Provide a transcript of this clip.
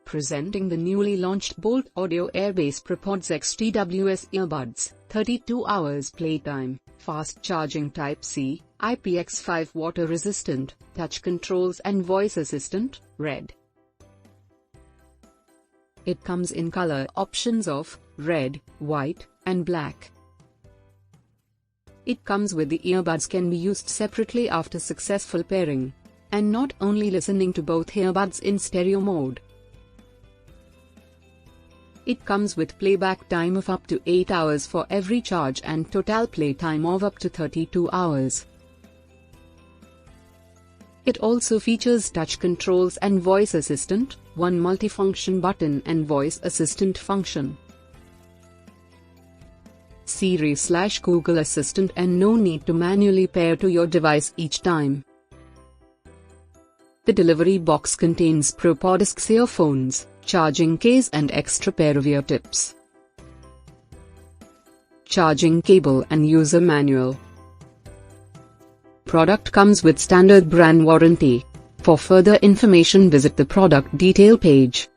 Presenting the newly launched Boult Audio Airbass Propods X TWS earbuds, 32 hours playtime, fast charging Type-C, IPX5 water resistant, touch controls and voice assistant, red. It comes in color options of red, white, and black. It comes with the earbuds can be used separately after successful pairing, and not only listening to both earbuds in stereo mode. It comes with playback time of up to 8 hours for every charge and total playtime of up to 32 hours. It also features touch controls and voice assistant, one multifunction button and voice assistant function, Siri/Google Assistant, and no need to manually pair to your device each time. The delivery box contains Propods earphones, charging case and extra pair of ear tips, charging cable and user manual. Product comes with standard brand warranty. For further information visit the product detail page.